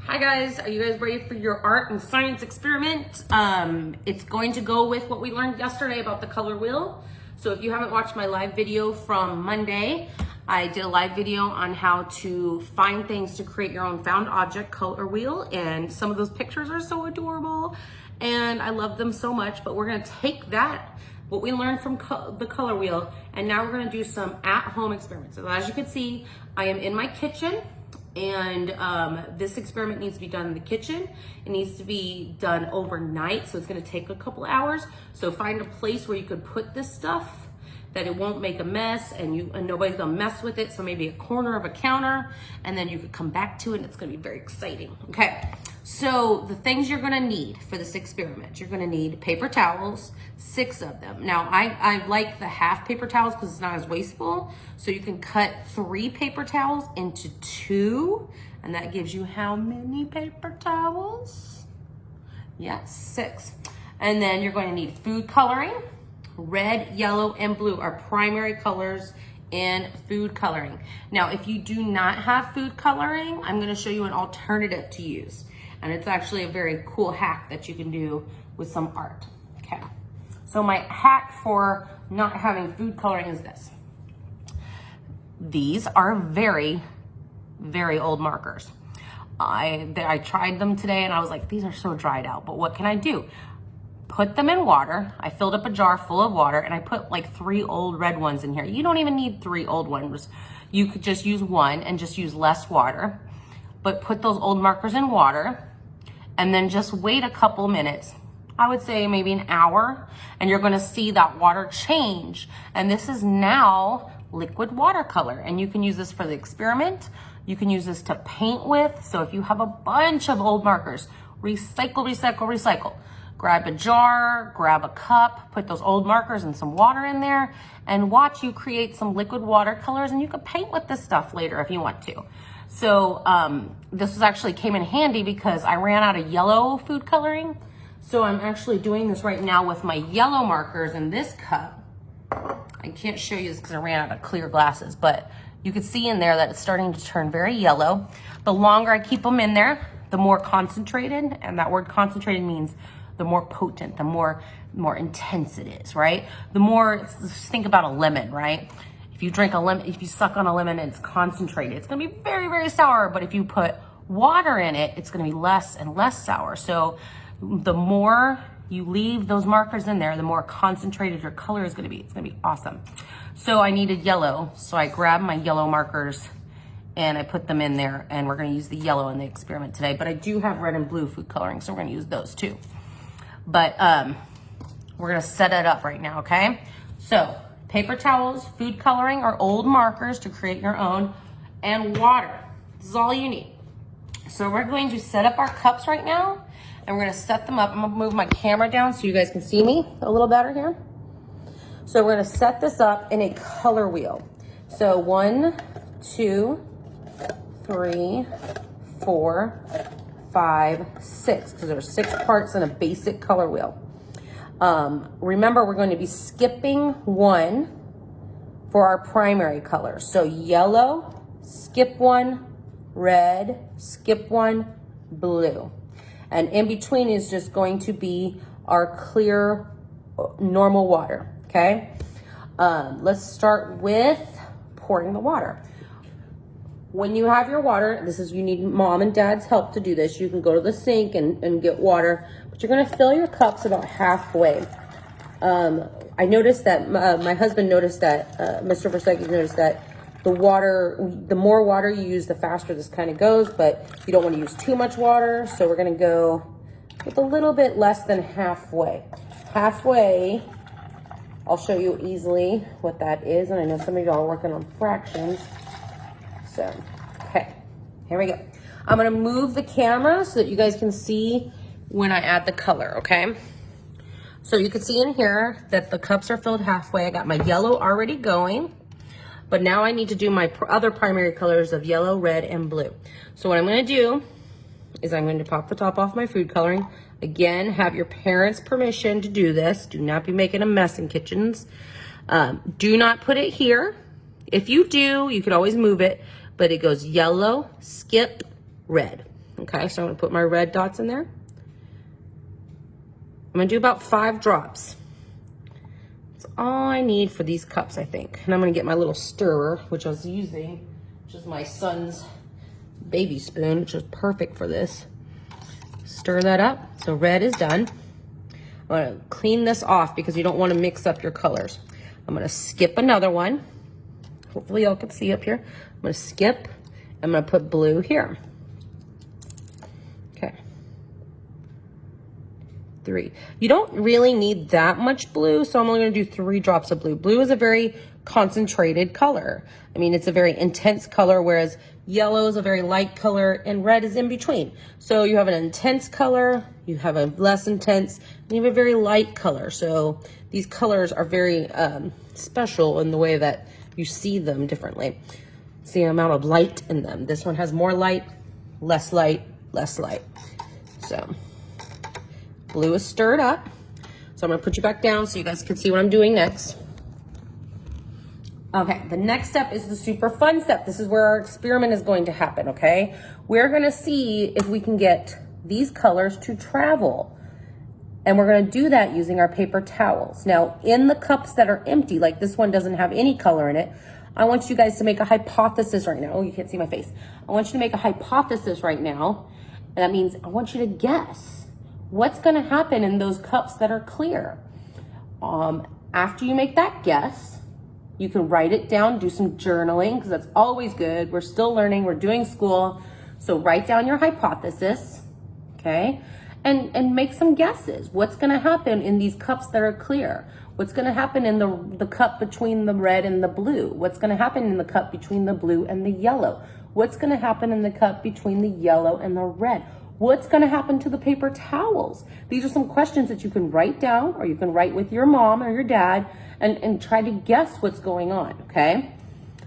Hi guys, are you guys ready for your art and science experiment? It's going to go with what we learned yesterday about the color wheel. So if you haven't watched my live video from Monday, I did a live video on how to find things to create your own found object color wheel, and some of those pictures are so adorable and I love them so much. But we're gonna take that, what we learned from the color wheel, and now we're gonna do some at-home experiments. So as you can see, I am in my kitchen. And this experiment needs to be done in the kitchen. It needs to be done overnight, so it's gonna take a couple hours. So find a place where you could put this stuff that it won't make a mess and nobody's gonna mess with it. So maybe a corner of a counter, and then you could come back to it and it's gonna be very exciting. Okay, so the things you're gonna need for this experiment, you're gonna need paper towels, 6 of them. Now I like the half paper towels because it's not as wasteful. So you can cut 3 paper towels into 2, and that gives you how many paper towels? Yes, 6. And then you're going to need food coloring. Red, yellow, and blue are primary colors in food coloring. Now, if you do not have food coloring, I'm gonna show you an alternative to use. And it's actually a very cool hack that you can do with some art, okay? So my hack for not having food coloring is this. These are very, very old markers. I tried them today and I was like, these are so dried out, but what can I do? Put them in water. I filled up a jar full of water and I put like 3 old red ones in here. You don't even need 3 old ones. You could just use 1 and just use less water, but put those old markers in water and then just wait a couple minutes. I would say maybe an hour, and you're gonna see that water change. And this is now liquid watercolor, and you can use this for the experiment. You can use this to paint with. So if you have a bunch of old markers, recycle, recycle, recycle. Grab a jar, grab a cup, put those old markers and some water in there, and watch you create some liquid watercolors, and you can paint with this stuff later if you want to. So this actually came in handy because I ran out of yellow food coloring. So I'm actually doing this right now with my yellow markers in this cup. I can't show you this because I ran out of clear glasses, but you can see in there that it's starting to turn very yellow. The longer I keep them in there, the more concentrated, and that word concentrated means the more potent, the more intense it is, right? The more, think about a lemon, right? If you drink a lemon, if you suck on a lemon and it's concentrated, it's gonna be very, very sour. But if you put water in it, it's gonna be less and less sour. So the more you leave those markers in there, the more concentrated your color is gonna be. It's gonna be awesome. So I needed yellow. So I grabbed my yellow markers and I put them in there, and we're gonna use the yellow in the experiment today. But I do have red and blue food coloring, so we're gonna use those too. But we're gonna set it up right now, okay? So paper towels, food coloring, or old markers to create your own, and water. This is all you need. So we're going to set up our cups right now, and we're gonna set them up. I'm gonna move my camera down so you guys can see me a little better here. So we're gonna set this up in a color wheel. So 1, 2, 3, 4, 5, 6, because there's 6 parts in a basic color wheel. Remember, we're going to be skipping 1 for our primary color. So yellow, skip 1, red, skip 1, blue. And in between is just going to be our clear, normal water, okay? Let's start with pouring the water. When you have your water, you need mom and dad's help to do this. You can go to the sink and get water, but you're gonna fill your cups about halfway. I noticed that, my husband noticed that, Mr. Versace noticed that the more water you use, the faster this kind of goes, but you don't wanna use too much water, so we're gonna go with a little bit less than halfway. Halfway, I'll show you easily what that is, and I know some of y'all are working on fractions. So, okay, here we go. I'm gonna move the camera so that you guys can see when I add the color, okay? So you can see in here that the cups are filled halfway. I got my yellow already going, but now I need to do my other primary colors of yellow, red, and blue. So what I'm gonna do is I'm going to pop the top off my food coloring. Again, have your parents' permission to do this. Do not be making a mess in kitchens. Do not put it here. If you do, you could always move it, but it goes yellow, skip, red. Okay, so I'm gonna put my red dots in there. I'm gonna do about 5 drops. That's all I need for these cups, I think. And I'm gonna get my little stirrer, which I was using, which is my son's baby spoon, which is perfect for this. Stir that up. So red is done. I'm gonna clean this off because you don't wanna mix up your colors. I'm gonna skip another one. Hopefully y'all can see up here. I'm gonna skip. I'm gonna put blue here. Okay. 3. You don't really need that much blue, so I'm only gonna do 3 drops of blue. Blue is a very concentrated color. I mean, it's a very intense color, whereas yellow is a very light color and red is in between. So you have an intense color, you have a less intense, and you have a very light color. So these colors are very special in the way that you see them differently. It's the amount of light in them. This one has more light, less light, less light. So blue is stirred up. So I'm gonna put you back down so you guys can see what I'm doing next. Okay, the next step is the super fun step. This is where our experiment is going to happen, okay? We're gonna see if we can get these colors to travel. And we're gonna do that using our paper towels. Now, in the cups that are empty, like this one doesn't have any color in it, I want you guys to make a hypothesis right now. Oh, you can't see my face. I want you to make a hypothesis right now. And that means I want you to guess what's gonna happen in those cups that are clear. After you make that guess, you can write it down, do some journaling, because that's always good. We're still learning, we're doing school. So write down your hypothesis, okay? And make some guesses. What's gonna happen in these cups that are clear? What's gonna happen in the cup between the red and the blue? What's gonna happen in the cup between the blue and the yellow? What's gonna happen in the cup between the yellow and the red? What's gonna happen to the paper towels? These are some questions that you can write down, or you can write with your mom or your dad and try to guess what's going on, okay?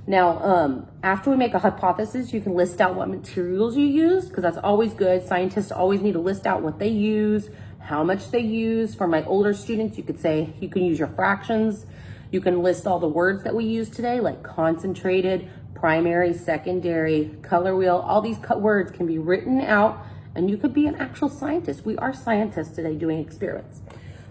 Now, after we make a hypothesis, you can list out what materials you used, because that's always good. Scientists always need to list out what they use, how much they use. For my older students, you could say, you can use your fractions. You can list all the words that we use today, like concentrated, primary, secondary, color wheel. All these words can be written out, and you could be an actual scientist. We are scientists today doing experiments.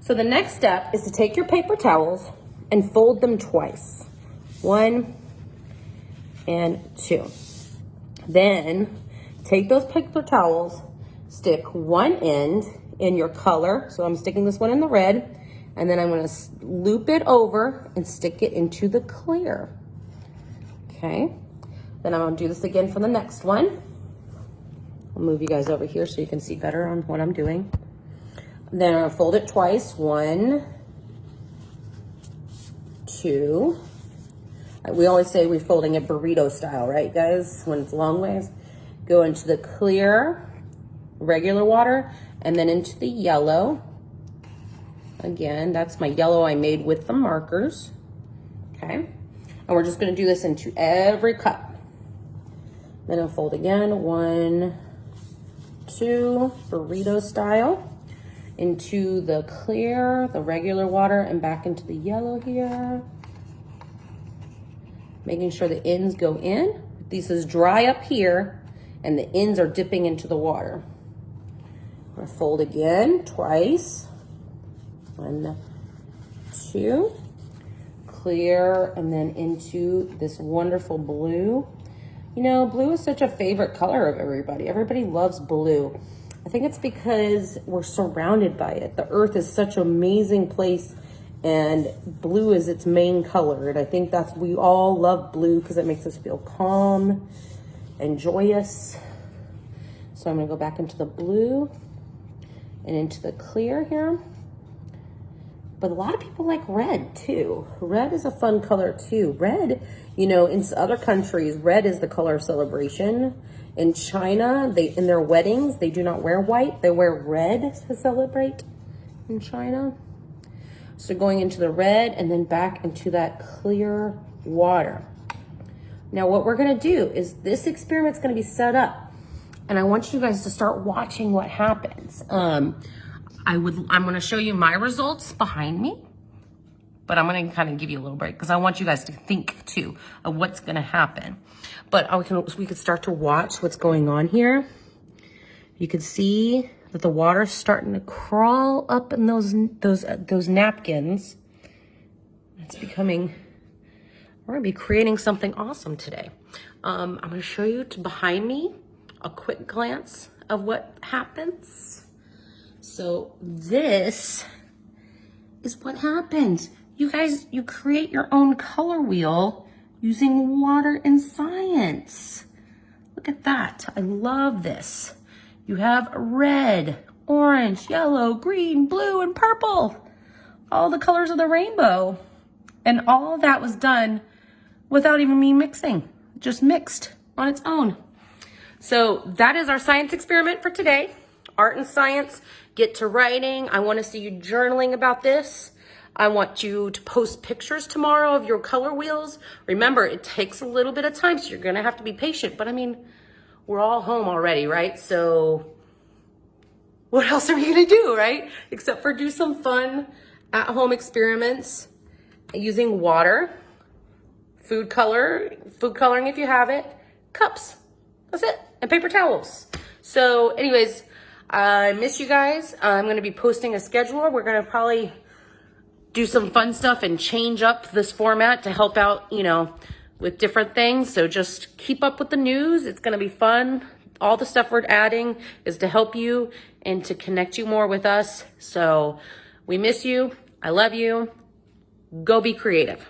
So the next step is to take your paper towels and fold them twice. 1 and 2. Then take those paper towels, stick one end in your color. So I'm sticking this one in the red, and then I'm gonna loop it over and stick it into the clear. Okay, then I'm gonna do this again for the next one. I'll move you guys over here so you can see better on what I'm doing. Then I'm gonna fold it twice. 1, 2. We always say we're folding it burrito style, right, guys? When it's long ways. Go into the clear, regular water, and then into the yellow. Again, that's my yellow I made with the markers. Okay, and we're just gonna do this into every cup. Then I'll fold again. 1, 2, burrito style. Into the clear, the regular water, and back into the yellow here. Making sure the ends go in. This is dry up here, and the ends are dipping into the water. I'm gonna fold again, twice. 1, 2. Clear, and then into this wonderful blue. You know, blue is such a favorite color of everybody. Everybody loves blue. I think it's because we're surrounded by it. The earth is such an amazing place, and blue is its main color. And I think we all love blue because it makes us feel calm and joyous. So I'm gonna go back into the blue and into the clear here. But a lot of people like red too. Red is a fun color too. Red, you know, in other countries, red is the color of celebration. In China, in their weddings, they do not wear white. They wear red to celebrate in China. So going into the red and then back into that clear water. Now what we're gonna do is this experiment's gonna be set up, and I want you guys to start watching what happens. I'm gonna show you my results behind me, but I'm gonna kind of give you a little break because I want you guys to think too of what's gonna happen. But we could start to watch what's going on here. You can see that the water's starting to crawl up in those napkins. It's becoming, we're gonna be creating something awesome today. I'm gonna show you behind me a quick glance of what happens. So this is what happens. You guys, you create your own color wheel using water and science. Look at that, I love this. You have red, orange, yellow, green, blue, and purple. All the colors of the rainbow. And all of that was done without even me mixing, just mixed on its own. So that is our science experiment for today. Art and science, get to writing. I want to see you journaling about this. I want you to post pictures tomorrow of your color wheels. Remember, it takes a little bit of time, so you're gonna have to be patient. But I mean, we're all home already, right? So what else are we gonna do, right? Except for do some fun at-home experiments using water, food coloring if you have it, cups, that's it, and paper towels. So anyways, I miss you guys. I'm gonna be posting a schedule. We're gonna probably do some fun stuff and change up this format to help out, you know, with different things. So just keep up with the news. It's gonna be fun. All the stuff we're adding is to help you and to connect you more with us. So we miss you. I love you. Go be creative.